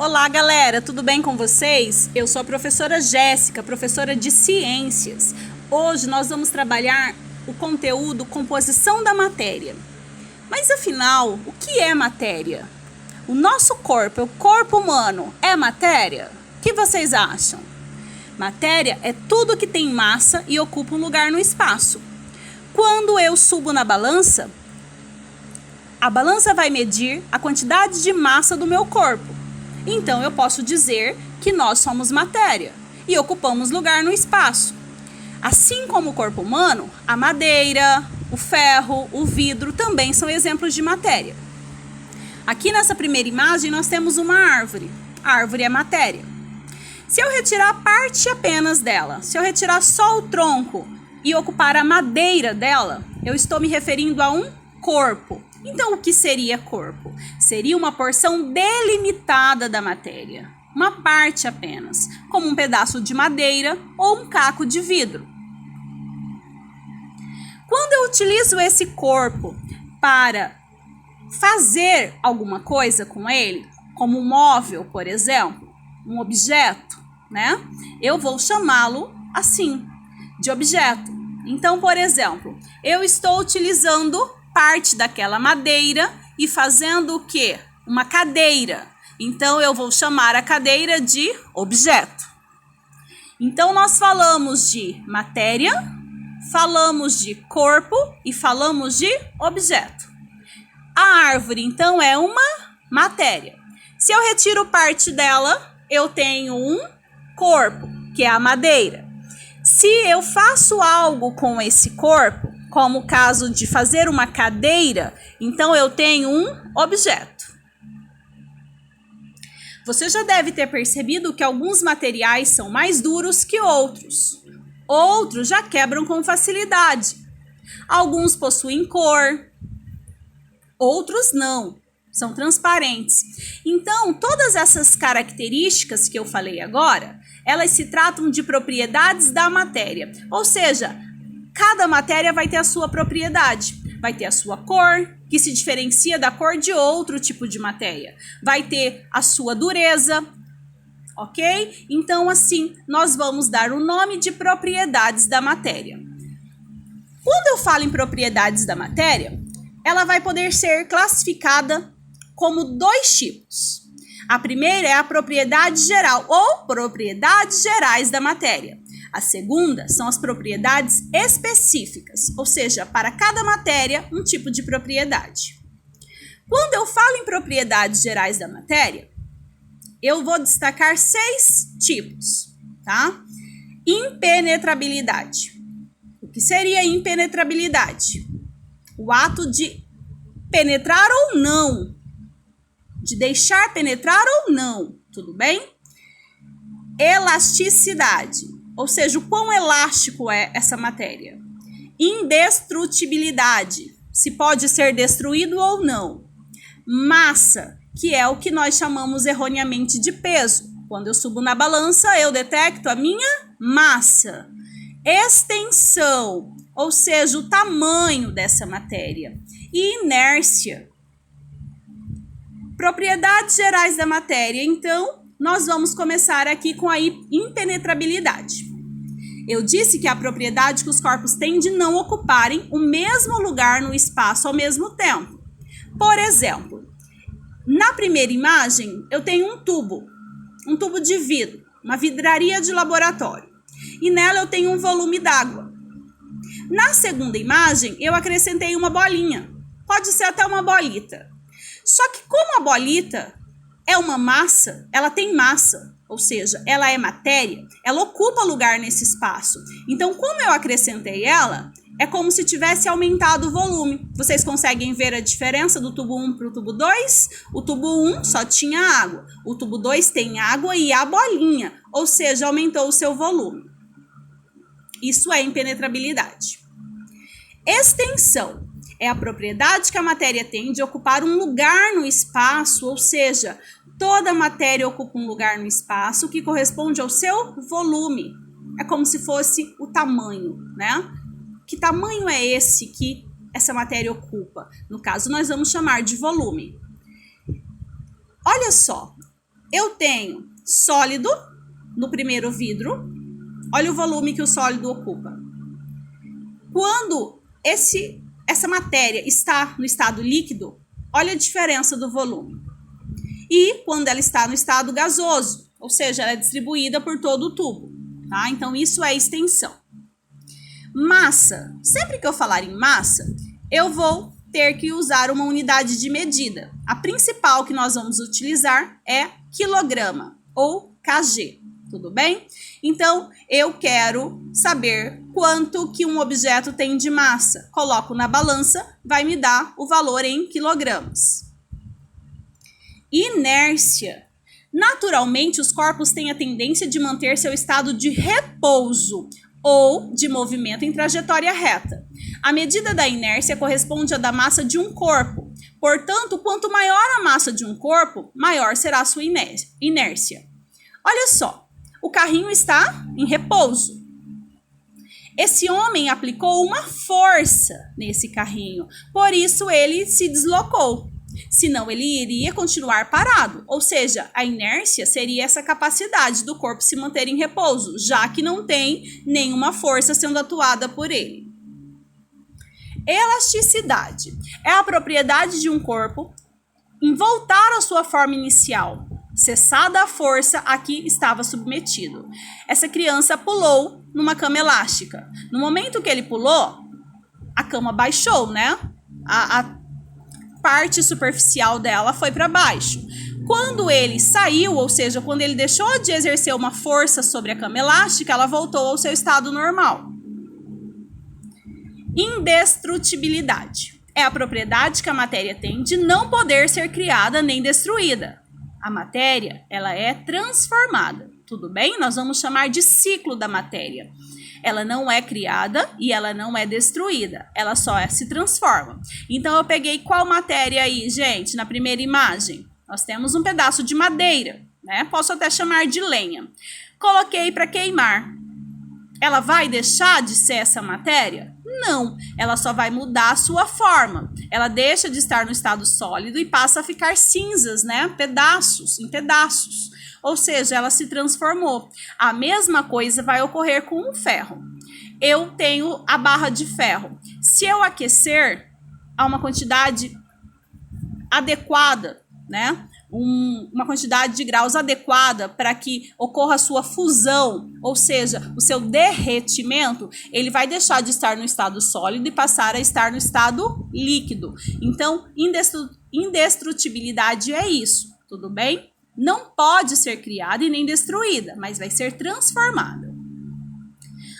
Olá, galera, tudo bem com vocês? Eu sou a professora Jéssica, professora de Ciências. Hoje nós vamos trabalhar o conteúdo composição da matéria. Mas afinal, o que é matéria? O nosso corpo, o corpo humano, é matéria? O que vocês acham? Matéria é tudo que tem massa e ocupa um lugar no espaço. Quando eu subo na balança, a balança vai medir a quantidade de massa do meu corpo. Então, eu posso dizer que nós somos matéria e ocupamos lugar no espaço. Assim como o corpo humano, a madeira, o ferro, o vidro também são exemplos de matéria. Aqui nessa primeira imagem nós temos uma árvore. A árvore é matéria. Se eu retirar parte apenas dela, se eu retirar só o tronco e ocupar a madeira dela, eu estou me referindo a um corpo. Então, o que seria corpo? Seria uma porção delimitada da matéria, uma parte apenas, como um pedaço de madeira ou um caco de vidro. Quando eu utilizo esse corpo para fazer alguma coisa com ele, como um móvel, por exemplo, um objeto, né? Eu vou chamá-lo assim, de objeto. Então, por exemplo, eu estou utilizando parte daquela madeira e fazendo o quê? Uma cadeira. Então, eu vou chamar a cadeira de objeto. Então, nós falamos de matéria, falamos de corpo e falamos de objeto. A árvore, então, é uma matéria. Se eu retiro parte dela, eu tenho um corpo, que é a madeira. Se eu faço algo com esse corpo, como o caso de fazer uma cadeira, então eu tenho um objeto. Você já deve ter percebido que alguns materiais são mais duros que outros. Outros já quebram com facilidade. Alguns possuem cor, outros não, são transparentes. Então, todas essas características que eu falei agora, elas se tratam de propriedades da matéria, ou seja, cada matéria vai ter a sua propriedade, vai ter a sua cor, que se diferencia da cor de outro tipo de matéria, vai ter a sua dureza, ok? Então, assim, nós vamos dar o nome de propriedades da matéria. Quando eu falo em propriedades da matéria, ela vai poder ser classificada como dois tipos. A primeira é a propriedade geral ou propriedades gerais da matéria. A segunda são as propriedades específicas, ou seja, para cada matéria, um tipo de propriedade. Quando eu falo em propriedades gerais da matéria, eu vou destacar 6 tipos, tá? Impenetrabilidade. O que seria impenetrabilidade? O ato de penetrar ou não, de deixar penetrar ou não, tudo bem? Elasticidade. Ou seja, o quão elástico é essa matéria. Indestrutibilidade, se pode ser destruído ou não. Massa, que é o que nós chamamos erroneamente de peso. Quando eu subo na balança, eu detecto a minha massa. Extensão, ou seja, o tamanho dessa matéria. E inércia. Propriedades gerais da matéria, então, nós vamos começar aqui com a impenetrabilidade. Eu disse que a propriedade que os corpos têm de não ocuparem o mesmo lugar no espaço ao mesmo tempo. Por exemplo, na primeira imagem, eu tenho um tubo de vidro, uma vidraria de laboratório, e nela eu tenho um volume d'água. Na segunda imagem, eu acrescentei uma bolinha, pode ser até uma bolita. Só que como a bolita é uma massa, ela tem massa, ou seja, ela é matéria, ela ocupa lugar nesse espaço. Então, como eu acrescentei ela, é como se tivesse aumentado o volume. Vocês conseguem ver a diferença do tubo 1 para o tubo 2? O tubo 1 só tinha água, o tubo 2 tem água e a bolinha, ou seja, aumentou o seu volume. Isso é impenetrabilidade. Extensão é a propriedade que a matéria tem de ocupar um lugar no espaço, ou seja, toda matéria ocupa um lugar no espaço que corresponde ao seu volume. É como se fosse o tamanho, né? Que tamanho é esse que essa matéria ocupa? No caso, nós vamos chamar de volume. Olha só, eu tenho sólido no primeiro vidro. Olha o volume que o sólido ocupa. Quando essa matéria está no estado líquido, olha a diferença do volume. E quando ela está no estado gasoso, ou seja, ela é distribuída por todo o tubo, tá? Então, isso é extensão. Massa. Sempre que eu falar em massa, eu vou ter que usar uma unidade de medida. A principal que nós vamos utilizar é quilograma ou kg, tudo bem? Então, eu quero saber quanto que um objeto tem de massa. Coloco na balança, vai me dar o valor em quilogramas. Inércia. Naturalmente, os corpos têm a tendência de manter seu estado de repouso ou de movimento em trajetória reta. A medida da inércia corresponde à da massa de um corpo. Portanto, quanto maior a massa de um corpo, maior será a sua inércia. Olha só, o carrinho está em repouso. Esse homem aplicou uma força nesse carrinho, por isso ele se deslocou. Senão ele iria continuar parado, ou seja, a inércia seria essa capacidade do corpo se manter em repouso, já que não tem nenhuma força sendo atuada por ele. Elasticidade é a propriedade de um corpo em voltar à sua forma inicial, cessada a força a que estava submetido. Essa criança pulou numa cama elástica. No momento que ele pulou, a cama baixou, né? A parte superficial dela foi para baixo. Quando ele saiu, ou seja, quando ele deixou de exercer uma força sobre a cama elástica, ela voltou ao seu estado normal. Indestrutibilidade é a propriedade que a matéria tem de não poder ser criada nem destruída. A matéria, ela é transformada, tudo bem? Nós vamos chamar de ciclo da matéria. Ela não é criada e ela não é destruída, ela só se transforma. Então, eu peguei qual matéria aí, gente, na primeira imagem? Nós temos um pedaço de madeira, né? Posso até chamar de lenha. Coloquei para queimar. Ela vai deixar de ser essa matéria? Não, ela só vai mudar a sua forma. Ela deixa de estar no estado sólido e passa a ficar cinzas, né? Em pedaços. Ou seja, ela se transformou. A mesma coisa vai ocorrer com o ferro. Eu tenho a barra de ferro. Se eu aquecer a uma quantidade adequada, né? Uma quantidade de graus adequada para que ocorra a sua fusão, ou seja, o seu derretimento, ele vai deixar de estar no estado sólido e passar a estar no estado líquido. Então, indestrutibilidade é isso, tudo bem? Não pode ser criada e nem destruída, mas vai ser transformada.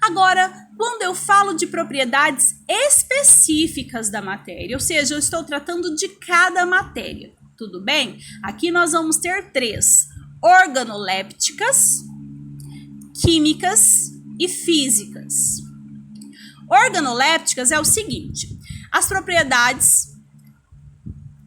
Agora, quando eu falo de propriedades específicas da matéria, ou seja, eu estou tratando de cada matéria, tudo bem? Aqui nós vamos ter 3: organolépticas, químicas e físicas. Organolépticas é o seguinte: as propriedades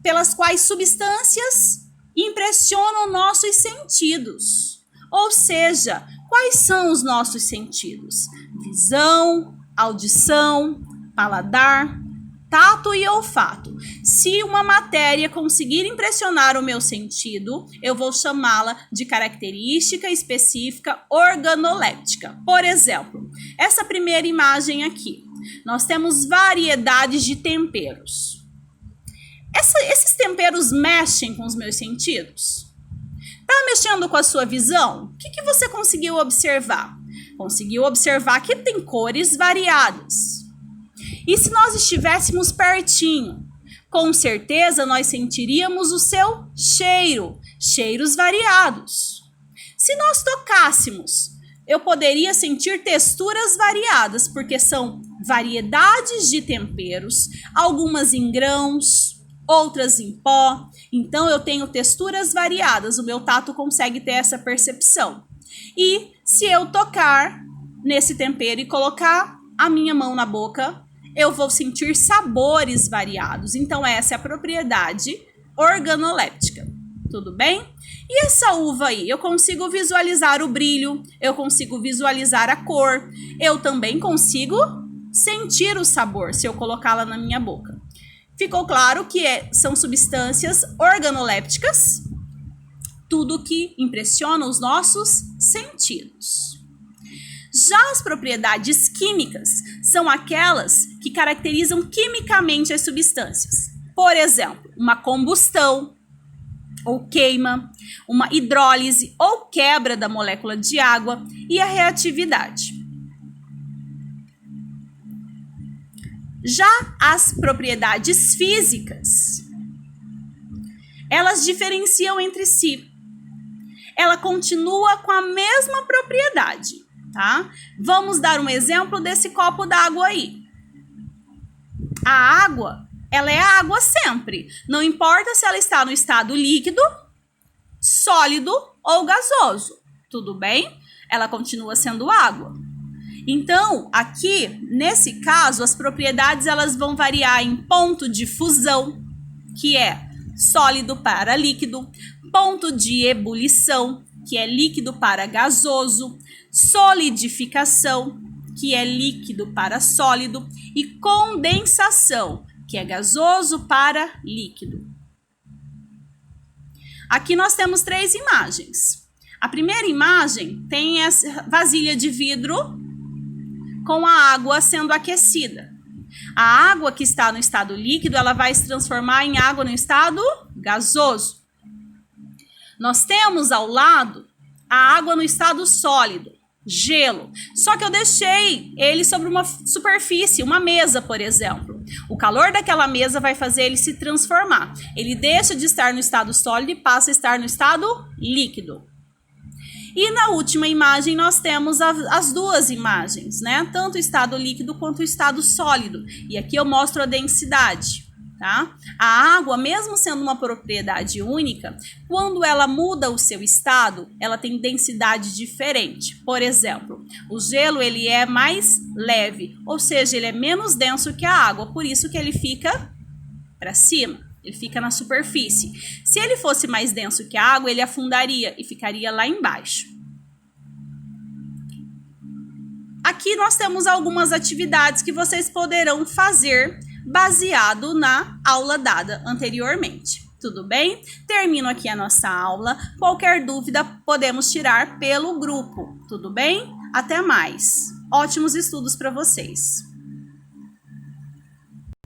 pelas quais substâncias impressionam nossos sentidos. Ou seja, quais são os nossos sentidos? Visão, audição, paladar, tato e olfato. Se uma matéria conseguir impressionar o meu sentido, eu vou chamá-la de característica específica organoléptica. Por exemplo, essa primeira imagem aqui, nós temos variedades de temperos. Esses temperos mexem com os meus sentidos? Tá mexendo com a sua visão? O que você conseguiu observar? Conseguiu observar que tem cores variadas. E se nós estivéssemos pertinho, com certeza nós sentiríamos o seu cheiro, cheiros variados. Se nós tocássemos, eu poderia sentir texturas variadas, porque são variedades de temperos, algumas em grãos, outras em pó. Então, eu tenho texturas variadas, o meu tato consegue ter essa percepção. E se eu tocar nesse tempero e colocar a minha mão na boca, eu vou sentir sabores variados. Então, essa é a propriedade organoléptica. Tudo bem? E essa uva aí? Eu consigo visualizar o brilho, eu consigo visualizar a cor, eu também consigo sentir o sabor se eu colocá-la na minha boca. Ficou claro que são substâncias organolépticas tudo que impressiona os nossos sentidos. Já as propriedades químicas são aquelas que caracterizam quimicamente as substâncias. Por exemplo, uma combustão ou queima, uma hidrólise ou quebra da molécula de água e a reatividade. Já as propriedades físicas, elas diferenciam entre si. Ela continua com a mesma propriedade, tá? Vamos dar um exemplo desse copo d'água aí. A água, ela é água sempre. Não importa se ela está no estado líquido, sólido ou gasoso. Tudo bem? Ela continua sendo água. Então, aqui, nesse caso, as propriedades elas vão variar em ponto de fusão, que é sólido para líquido, ponto de ebulição, que é líquido para gasoso, solidificação, que é líquido para sólido, e condensação, que é gasoso para líquido. Aqui nós temos 3 imagens. A primeira imagem tem essa vasilha de vidro com a água sendo aquecida. A água que está no estado líquido, ela vai se transformar em água no estado gasoso. Nós temos ao lado a água no estado sólido, gelo. Só que eu deixei ele sobre uma superfície, uma mesa, por exemplo. O calor daquela mesa vai fazer ele se transformar. Ele deixa de estar no estado sólido e passa a estar no estado líquido. E na última imagem nós temos as duas imagens, né? Tanto o estado líquido quanto o estado sólido. E aqui eu mostro a densidade, tá? A água, mesmo sendo uma propriedade única, quando ela muda o seu estado, ela tem densidade diferente. Por exemplo, o gelo ele é mais leve, ou seja, ele é menos denso que a água, por isso que ele fica para cima. Ele fica na superfície. Se ele fosse mais denso que a água, ele afundaria e ficaria lá embaixo. Aqui nós temos algumas atividades que vocês poderão fazer baseado na aula dada anteriormente. Tudo bem? Termino aqui a nossa aula. Qualquer dúvida podemos tirar pelo grupo. Tudo bem? Até mais. Ótimos estudos para vocês.